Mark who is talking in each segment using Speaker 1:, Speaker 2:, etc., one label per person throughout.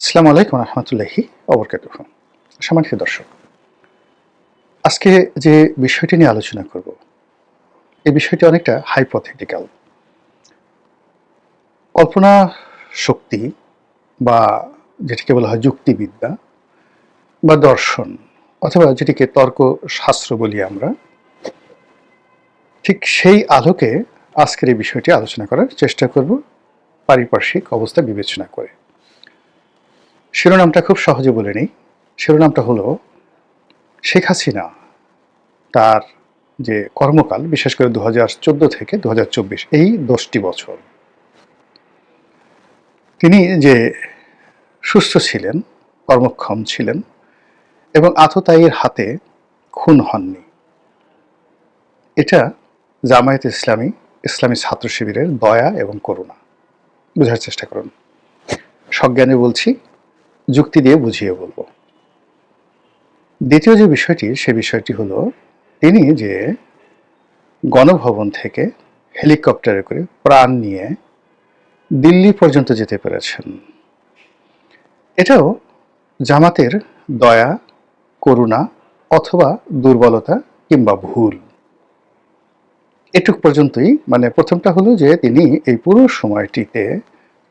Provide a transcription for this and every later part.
Speaker 1: আসসালামু আলাইকুম রহমতুল্লাহি ওবরকাতুহ। সম্মানিত দর্শক, আজকে যে বিষয়টি নিয়ে আলোচনা করব, এই বিষয়টি অনেকটা হাইপোথেটিক্যাল। কল্পনা শক্তি বা যেটিকে বলা হয় যুক্তিবিদ্যা বা দর্শন অথবা যেটিকে তর্ক শাস্ত্র বলি আমরা, ঠিক সেই আলোকে আজকের এই বিষয়টি আলোচনা করার চেষ্টা করব পারিপার্শ্বিক অবস্থা বিবেচনা করে। শিরোনামটা খুব সহজে বলে নিই। শিরোনামটা হলো শেখ হাসিনা তার যে কর্মকাল, বিশেষ করে 2014 থেকে 2024 এই 10টি বছর তিনি যে সুস্থ ছিলেন, কর্মক্ষম ছিলেন এবং আততায়ীর হাতে খুন হননি, এটা জামায়াত ইসলামী, ইসলামী ছাত্র শিবিরের দয়া এবং করুণা। বোঝার চেষ্টা করুন, সজ্ঞানে বলছি, যুক্তি দিয়ে বুঝিয়ে বলবো। দ্বিতীয় যে বিষয়টি, সে বিষয়টি হলো তিনি যে গণভবন থেকে হেলিকপ্টারে করে প্রাণ নিয়ে দিল্লি পর্যন্ত যেতে পেরেছেন, এটাও জামাতের দয়া, করুণা অথবা দুর্বলতা কিংবা ভুল। এটুক পর্যন্তই। মানে প্রথমটা হলো যে তিনি এই পুরো সময়টিতে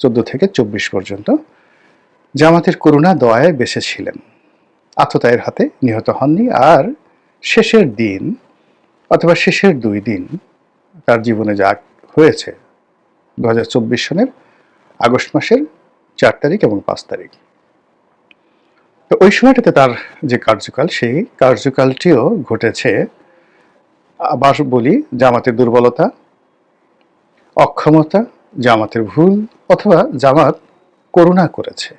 Speaker 1: 14 থেকে 24 পর্যন্ত জামাতের করুণা দয়ায় বেঁচে ছিলেন, আততায়ীর হাতে নিহত হননি। আর শেষের দিন অথবা শেষের 2 দিন তার জীবনে যা হয়েছে 2024 সনের আগস্ট মাসের 4 তারিখ এবং 5 তারিখ, তো ওই সময়টাতে তার যে কার্যকাল, সেই কার্যকালটিও ঘটেছে আবার বলি জামাতের দুর্বলতা, অক্ষমতা, জামাতের ভুল অথবা জামাত করুণা করেছে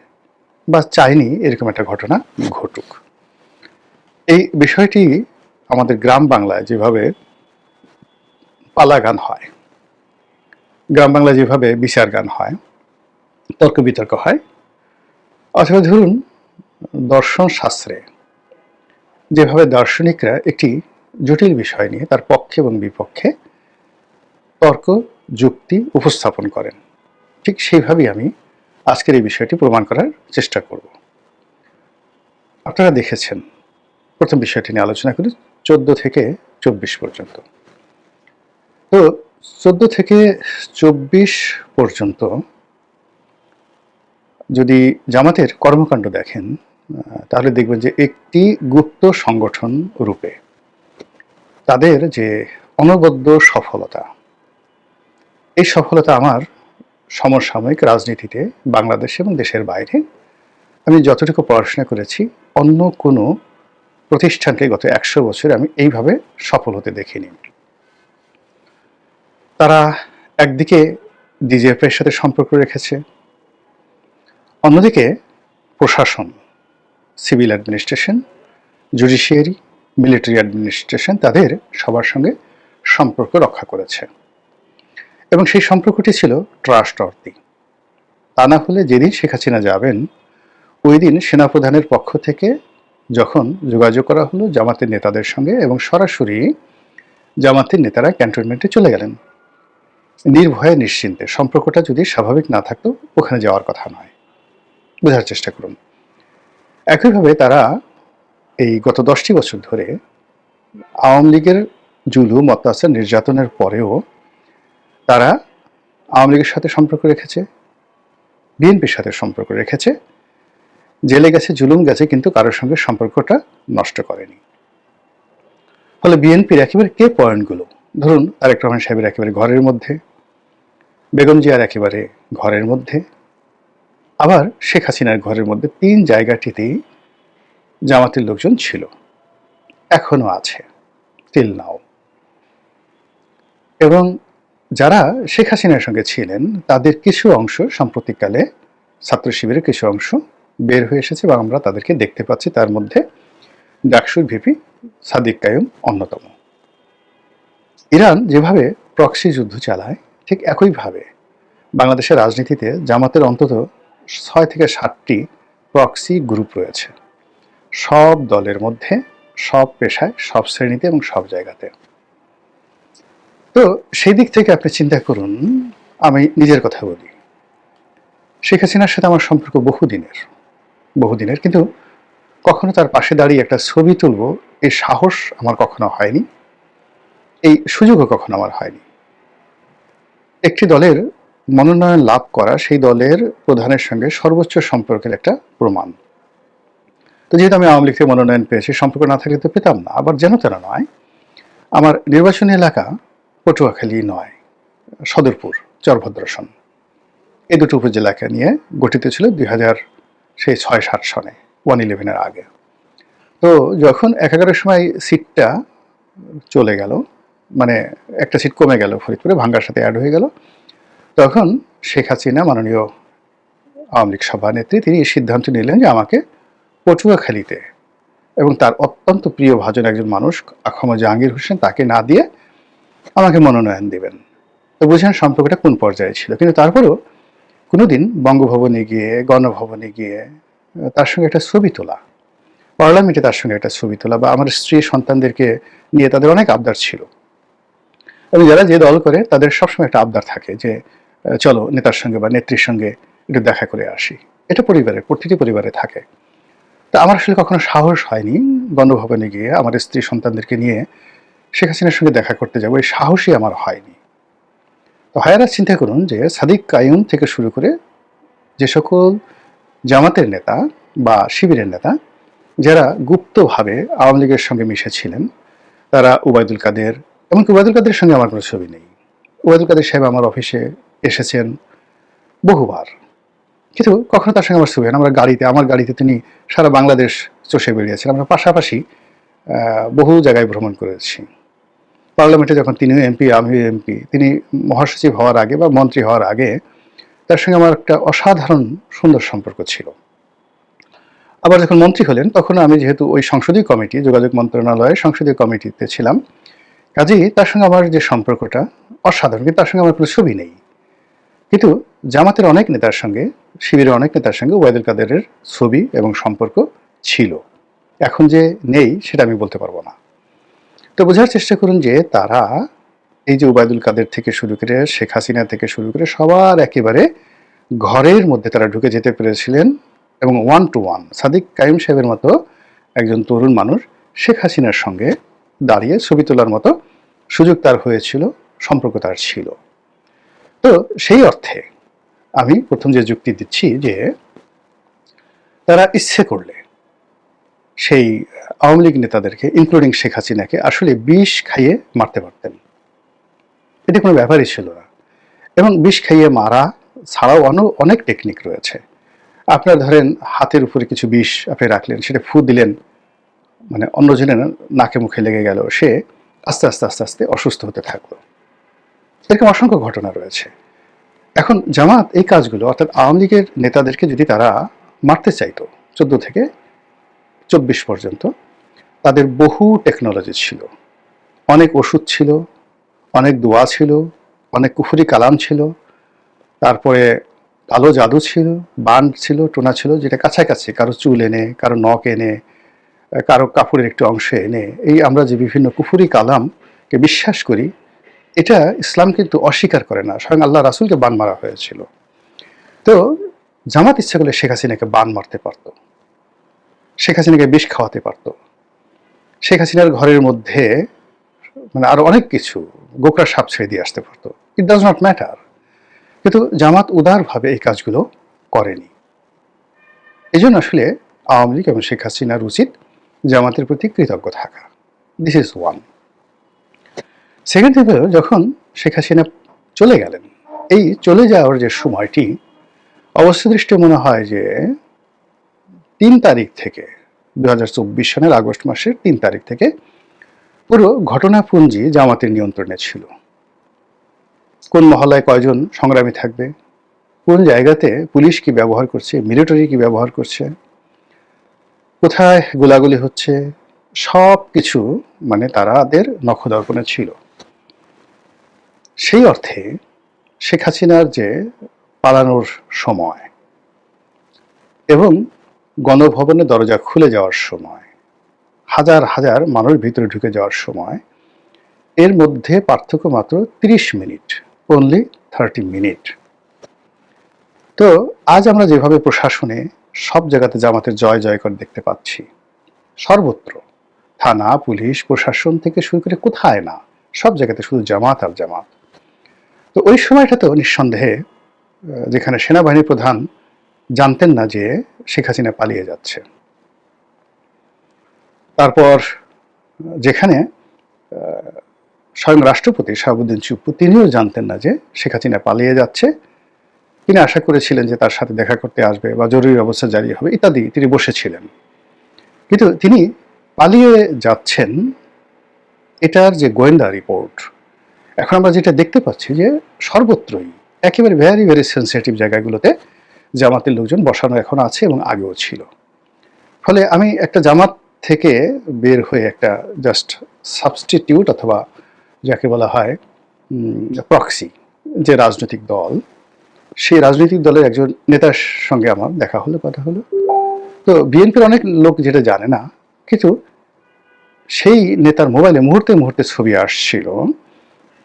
Speaker 1: বা চায়নি এরকম একটা ঘটনা ঘটুক। এই বিষয়টি আমাদের গ্রাম বাংলায় যেভাবে পালা গান হয়, গ্রাম বাংলায় যেভাবে বিচার গান হয়, তর্ক বিতর্ক হয়, অথবা ধরুন দর্শন শাস্ত্রে যেভাবে দার্শনিকরা একটি জটিল বিষয় নিয়ে তার পক্ষে এবং বিপক্ষে তর্ক যুক্তি উপস্থাপন করেন, ঠিক সেইভাবেই আমি আজকের এই বিষয়টি প্রমাণ করার চেষ্টা করব। আপনারা দেখেছেন, প্রথম বিষয়টি নিয়ে আলোচনা করি 14 থেকে 24 পর্যন্ত। তো 14 থেকে 24 পর্যন্ত যদি জামাতের কর্মকাণ্ড দেখেন, তাহলে দেখবেন যে একটি গুপ্ত সংগঠন রূপে তাদের যে অনবদ্য সফলতা, এই সফলতা আমার সমসাময়িক রাজনীতিতে বাংলাদেশ এবং দেশের বাইরে আমি যতটুকু পড়াশোনা করেছি, অন্য কোনো প্রতিষ্ঠানকে গত 100 বছরে আমি এইভাবে সফল হতে দেখিনি। তারা একদিকে ডিজিএফের সাথে সম্পর্ক রেখেছে, অন্যদিকে প্রশাসন, civil administration, judiciary, military administration, তাদের সবার সঙ্গে সম্পর্ক রক্ষা করেছে এবং সেই সম্পর্কটি ছিল ট্রাস্টওয়ার্দি। তা না হলে যেদিন শেখ হাসিনা যাবেন, ওই দিন সেনাপ্রধানের পক্ষ থেকে যখন যোগাযোগ করা হলো জামাতের নেতাদের সঙ্গে এবং সরাসরি জামাতের নেতারা ক্যান্টনমেন্টে চলে গেলেন নির্ভয়ে নিশ্চিন্তে। সম্পর্কটা যদি স্বাভাবিক না থাকতো ওখানে যাওয়ার কথা নয়। বোঝার চেষ্টা করুন। একইভাবে তারা এই গত 10টি বছর ধরে আওয়ামী লীগের জুলুম, অত্যাচার, নির্যাতনের পরেও তারা আওয়ামী লীগের সাথে সম্পর্ক রেখেছে, বিএনপির সাথে সম্পর্ক রেখেছে, জেলে গেছে, জুলুম গেছে, কিন্তু কারোর সঙ্গে সম্পর্কটা নষ্ট করেনি। ফলে বিএনপির একেবারে কে পয়েন্টগুলো, ধরুন তারেক রহমান সাহেবের একেবারে ঘরের মধ্যে, বেগম জিয়ার একেবারে ঘরের মধ্যে, আবার শেখ হাসিনার ঘরের মধ্যে, 3 জায়গাটিতেই জামাতের লোকজন ছিল, এখনো আছে, টিল নাও। এবং যারা শেখ হাসিনার সঙ্গে ছিলেন তাদের কিছু অংশ সাম্প্রতিককালে ছাত্র শিবিরের কিছু অংশ বের হয়ে এসেছে এবং আমরা তাদেরকে দেখতে পাচ্ছি। তার মধ্যে ডাকসুর ভিপি সাদিক কায়ুম অন্যতম। ইরান যেভাবে প্রক্সি যুদ্ধ চালায়, ঠিক একইভাবে বাংলাদেশের রাজনীতিতে জামাতের অন্তত 6 থেকে 7টি প্রক্সি গ্রুপ রয়েছে, সব দলের মধ্যে, সব পেশায়, সব শ্রেণীতে এবং সব জায়গাতে। তো সেই দিক থেকে আপনি চিন্তা করুন, আমি নিজের কথা বলি, শেখ হাসিনার সাথে আমার সম্পর্ক বহুদিনের। বহুদিনের, কিন্তু কখনো তার পাশে দাঁড়িয়ে একটা ছবি তুলব এই সাহস আমার কখনো হয়নি, এই সুযোগও কখনো আমার হয়নি। একটি দলের মনোনয়ন লাভ করা সেই দলের প্রধানের সঙ্গে সর্বোচ্চ সম্পর্কের একটা প্রমাণ। তো যেহেতু আমি আওয়ামী লীগ থেকে মনোনয়ন পেয়েছি, সম্পর্ক না থাকলে তো পেতাম না। আবার যেন তেন নয়, আমার নির্বাচনী এলাকা পটুয়াখালী নয়, সদরপুর, চরভদ্রসন, এই দুটো উপজেলাকে নিয়ে গঠিত ছিল 2006-07 সনে, 111-এর আগে। তো যখন 11-এর সময় সিটটা চলে গেল, মানে একটা সিট কমে গেল ফরিদপুরে, ভাঙ্গার সাথে অ্যাড হয়ে গেল, তখন শেখ হাসিনা, মাননীয় আওয়ামী লীগ সভানেত্রী, তিনি এই সিদ্ধান্ত নিলেন যে আমাকে পটুয়াখালীতে এবং তার অত্যন্ত প্রিয় ভাজন একজন মানুষ আখম জাহাঙ্গীর হোসেন, তাকে না দিয়ে আমাকে মনোনয়ন দিবেন। তো বুঝেন সম্পর্কটা কোন পর্যায়ে ছিল। কিন্তু তারপরেও কোনোদিন বঙ্গভবনে গিয়ে, গণভবনে গিয়ে তার সঙ্গে একটা ছবি তোলা, পার্লামেন্টে তার সঙ্গে একটা ছবি তোলা, বা আমার স্ত্রী সন্তানদেরকে নিয়ে তাদের অনেক আবদার ছিল। এবং যারা যে দল করে তাদের সবসময় একটা আবদার থাকে যে চলো নেতার সঙ্গে বা নেত্রীর সঙ্গে একটু দেখা করে আসি। এটা পরিবারের, প্রতিটি পরিবারে থাকে। তা আমার আসলে কখনো সাহস হয়নি গণভবনে গিয়ে আমার স্ত্রী সন্তানদেরকে নিয়ে শেখ হাসিনার সঙ্গে দেখা করতে যাবো, এই সাহসই আমার হয়নি। তো ভাইয়ারা চিন্তা করুন যে সাদিক কাইয়ুম থেকে শুরু করে যে সকল জামাতের নেতা বা শিবিরের নেতা যারা গুপ্তভাবে আওয়ামী লীগের সঙ্গে মিশেছিলেন, তারা উবায়দুল কাদের, এমনকি উবায়দুল কাদের সঙ্গে আমার কোনো ছবি নেই। উবায়দুল কাদের সাহেব আমার অফিসে এসেছেন বহুবার, কিন্তু কখনো তার সঙ্গে আমার ছবি হয় না। আমার গাড়িতে তিনি সারা বাংলাদেশ চষে বেরিয়েছেন। আমরা পাশাপাশি বহু জায়গায় ভ্রমণ করেছি। পার্লামেন্টে যখন তিনিও এমপি, আমিও এমপি, তিনি মহাসচিব হওয়ার আগে বা মন্ত্রী হওয়ার আগে তার সঙ্গে আমার একটা অসাধারণ সুন্দর সম্পর্ক ছিল। আবার যখন মন্ত্রী হলেন তখন আমি যেহেতু ওই সংসদীয় কমিটি, যোগাযোগ মন্ত্রণালয়ের সংসদীয় কমিটিতে ছিলাম, কাজেই তার সঙ্গে আমার যে সম্পর্কটা অসাধারণ, কিন্তু তার সঙ্গে আমার কোনো ছবি নেই। কিন্তু জামাতের অনেক নেতার সঙ্গে, শিবিরের অনেক নেতার সঙ্গে ওবায়দুল কাদেরের ছবি এবং সম্পর্ক ছিল। এখন যে নেই সেটা আমি বলতে পারবো না। তো বোঝার চেষ্টা করুন যে তারা এই যে ওবায়দুল কাদের থেকে শুরু করে শেখ হাসিনা থেকে শুরু করে সবার একেবারে ঘরের মধ্যে তারা ঢুকে যেতে পেরেছিলেন, এবং 1 to 1 সাদিক কাইয়ুম সাহেবের মতো একজন তরুণ মানুষ শেখ হাসিনার সঙ্গে দাঁড়িয়ে ছবি তোলার মতো সুযোগ তার হয়েছিল, সম্পর্ক তার ছিল। তো সেই অর্থে আমি প্রথম যে যুক্তি দিচ্ছি যে তারা ইচ্ছে করলে সেই আওয়ামী লীগ নেতাদেরকে, ইনক্লুডিং শেখ হাসিনাকে, আসলে বিষ খাইয়ে মারতে পারতেন। এটা কোনো ব্যাপারই ছিল না। এবং বিষ খাইয়ে মারা ছাড়াও অনেক টেকনিক রয়েছে। আপনার ধরেন হাতের উপরে কিছু বিষ আপনি রাখলেন, সেটা ফু দিলেন, মানে অন্যজনের নাকে মুখে লেগে গেল, সে আস্তে আস্তে আস্তে আস্তে অসুস্থ হতে থাকলো। এরকম অসংখ্য ঘটনা রয়েছে। এখন জামাত এই কাজগুলো, অর্থাৎ আওয়ামী লীগের নেতাদেরকে যদি তারা মারতে চাইতো 14 থেকে 24 পর্যন্ত, তাদের বহু টেকনোলজি ছিল, অনেক ওষুধ ছিল, অনেক দোয়া ছিল, অনেক কুফরি কালাম ছিল, তারপরে কালো জাদু ছিল, বান ছিল, টোনা ছিল, যেটা কাছাকাছি কারো চুল এনে, কারো নখ এনে, কারো কাপড়ের একটু অংশ এনে, এই আমরা যে বিভিন্ন কুফরি কালামকে বিশ্বাস করি, এটা ইসলাম কিন্তু অস্বীকার করে না। স্বয়ং আল্লাহ রাসূলকে বান মারা হয়েছিল। তো জামাত ইচ্ছা করলে শেখ হাসিনাকে বান মারতে পারত, শেখ হাসিনাকে বিষ খাওয়াতে পারত, শেখ হাসিনার ঘরের মধ্যে মানে আরো অনেক কিছু গোকরা সাপ ছেড়ে দিয়ে আসতে পারত। It does not matter. কিন্তু জামাত উদারভাবে এই কাজগুলো করেনি। এই জন্য আসলে আওয়ামী লীগ এবং শেখ হাসিনার উচিত জামাতের প্রতি কৃতজ্ঞ থাকা। This is one. Second thing হলো, যখন শেখ হাসিনা চলে গেলেন, এই চলে যাওয়ার যে সময়টি অবস্থদৃষ্টে মনে হয় যে 3 তারিখ থেকে, 2024 সনের আগস্ট মাসের 3 তারিখ থেকে পুরো ঘটনাপুঞ্জি জামাতের নিয়ন্ত্রণে ছিল। কোন মহল্লায় কয়জন সংগ্রামী থাকবে, কোন জায়গাতে পুলিশ কি ব্যবহার করছে, মিলিটারি কি ব্যবহার করছে, কোথায় গোলাগুলি হচ্ছে, সব কিছু মানে তাদের নখদর্পণে ছিল। সেই অর্থে শেখ হাসিনার যে পালানোর সময় এবং গণভবনের দরজা খুলে যাওয়ার সময়, হাজার হাজার মানুষ ভিতরে ঢুকে যাওয়ার সময়, এর মধ্যে পার্থক্য মাত্র 30 মিনিট, অনলি 30 মিনিট। তো আজ আমরা যেভাবে প্রশাসনে সব জায়গাতে জামাতের জয় জয়কার দেখতে পাচ্ছি, সর্বত্র, থানা, পুলিশ, প্রশাসন থেকে শুরু করে কোথায় না, সব জায়গাতে শুধু জামাত আর জামাত। তো ওই সময়টাতেও নিঃসন্দেহে যেখানে সেনাবাহিনী প্রধান জানতেন না যে শেখ হাসিনা পালিয়ে যাচ্ছে, তারপর যেখানে স্বয়ং রাষ্ট্রপতি শাহাবুদ্দিন চুপ্পু তিনিও জানতেন না যে শেখ হাসিনা পালিয়ে যাচ্ছে, তিনি আশা করেছিলেন যে তার সাথে দেখা করতে আসবে বা জরুরি অবস্থা জারি হবে ইত্যাদি, তিনি বসেছিলেন। কিন্তু তিনি পালিয়ে যাচ্ছেন এটার যে গোয়েন্দা রিপোর্ট, এখন আমরা যেটা দেখতে পাচ্ছি যে সর্বত্রই একেবারে ভেরি ভেরি সেন্সিটিভ জায়গাগুলোতে জামাতের লোকজন বসানো এখন আছে এবং আগেও ছিল। ফলে আমি একটা জামাত থেকে বের হয়ে একটা জাস্ট সাবস্টিটিউট অথবা যাকে বলা হয় প্রক্সি যে রাজনৈতিক দল, সেই রাজনৈতিক দলের একজন নেতার সঙ্গে আমার দেখা হলো, কথা হলো। তো বিএনপির অনেক লোক যেটা জানে না, কিন্তু সেই নেতার মোবাইলে মুহূর্তে মুহূর্তে ছবি আসছিল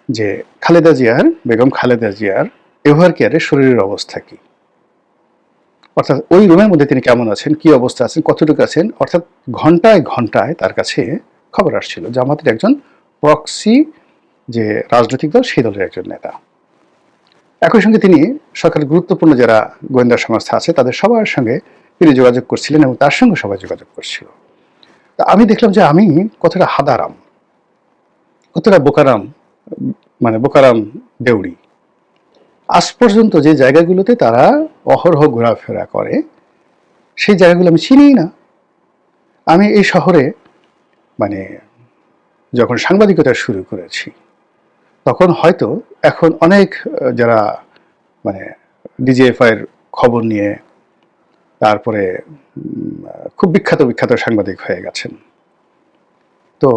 Speaker 1: যে খালেদা জিয়ার, বেগম খালেদা জিয়ার এভার কেয়ারের শরীরের অবস্থা কি, অর্থাৎ ওই রুমের মধ্যে তিনি কেমন আছেন, কি অবস্থা আছেন, কতটুকু আছেন, অর্থাৎ ঘন্টায় ঘন্টায় তার কাছে খবর আসছিল। জামাতের একজন প্রক্সি যে রাজনৈতিক দল, সেই দলের একজন নেতা। একই সঙ্গে তিনি সরকারের গুরুত্বপূর্ণ যারা গোয়েন্দা সংস্থা আছে তাদের সবার সঙ্গে তিনি যোগাযোগ করছিলেন এবং তার সঙ্গে সবাই যোগাযোগ করছিল। তা আমি দেখলাম যে আমি কতটা হাদারাম, কতটা বোকারাম, মানে বোকারাম দেউড়ি। আজ পর্যন্ত যে জায়গাগুলোতে তারা অহরহ ঘোরাফেরা করে সেই জায়গাগুলো আমি চিনি না। আমি এই শহরে মানে যখন সাংবাদিকতা শুরু করেছি তখন হয়তো এখন অনেক যারা মানে ডিজিএফআইয়ের খবর নিয়ে তারপরে খুব বিখ্যাত বিখ্যাত সাংবাদিক হয়ে গেছেন। তো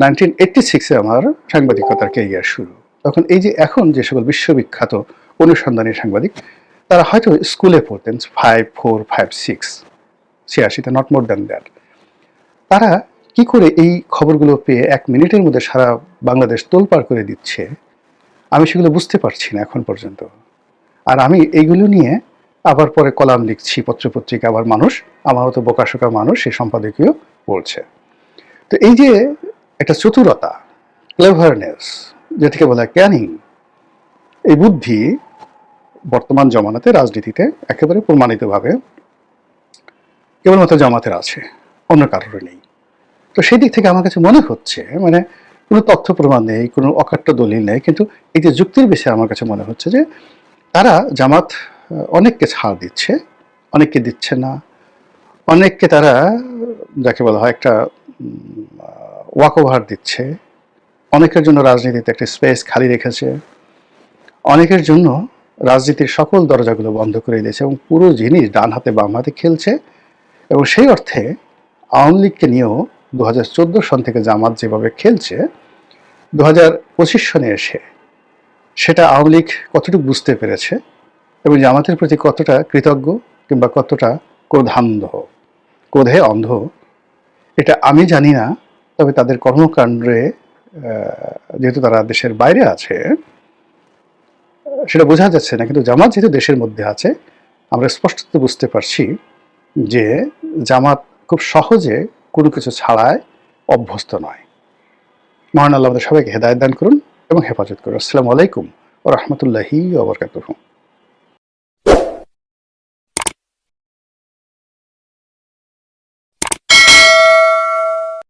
Speaker 1: 1986-এ আমার সাংবাদিকতার ক্যারিয়ার শুরু। তখন এই যে এখন যে সকল বিশ্ববিখ্যাত অনুসন্ধানী সাংবাদিক, তারা হয়তো স্কুলে পড়তেন 5, 4, 5, 6, 86-তে, নট মোর দ্যান দ্যাট। তারা কি করে এই খবরগুলো পেয়ে 1 মিনিটের মধ্যে সারা বাংলাদেশ তোলপাড় করে দিচ্ছে, আমি সেগুলো বুঝতে পারছি না এখন পর্যন্ত। আর আমি এইগুলো নিয়ে আবার পরে কলাম লিখছি পত্রপত্রিকা, আবার মানুষ, আমার মতো বোকাশোকা মানুষ সেই সম্পাদকীয় পড়ছে। তো এই যে একটা চতুরতা, ক্লেভারনেস, যেটাকে বলা হয় ক্যানিং, এই বুদ্ধি বর্তমান জমানাতে রাজনীতিতে একেবারে প্রমাণিতভাবে কেবলমাত্র জামাতের আছে, অন্য কারোর নেই। তো সেই দিক থেকে আমার কাছে মনে হচ্ছে, মানে কোনো তথ্য প্রমাণ নেই, কোনো অকাট্য দলিল নেই, কিন্তু এই যে যুক্তির বিষয়ে আমার কাছে মনে হচ্ছে যে তারা জামাত অনেককে ছাড় দিচ্ছে, অনেককে দিচ্ছে না, অনেককে তারা যাকে বলা হয় একটা ওয়াক ওভার দিচ্ছে, অনেকের জন্য রাজনীতিতে একটা স্পেস খালি রেখেছে, অনেকের জন্য রাজনীতির সকল দরজাগুলো বন্ধ করে দিয়েছে এবং পুরো জিনিস ডান হাতে বাম হাতে খেলছে। এবং সেই অর্থে আওয়ামী লীগকে নিয়েও 2014 সন থেকে জামাত যেভাবে খেলছে, 2025 সনে এসে সেটা আওয়ামী লীগ কতটুকু বুঝতে পেরেছে এবং জামাতের প্রতি কতটা কৃতজ্ঞ কিংবা কতটা ক্রোধে অন্ধ, এটা আমি জানি না। তবে তাদের কর্মকাণ্ডে যেহেতু তারা দেশের বাইরে আছে সেটা বোঝা যাচ্ছে না, কিন্তু জামাত যেহেতু দেশের মধ্যে আছে আমরা স্পষ্ট বুঝতে পারছি যে জামাত খুব সহজে কোনো কিছু ছাড়ায় অভ্যস্ত নয়। মহান আল্লাহ আমাদের সবাইকে হেদায়েত দান করুন এবং হেফাজত করুন। আসসালামু আলাইকুম ওয়া রাহমাতুল্লাহি ওয়া বারাকাতুহু।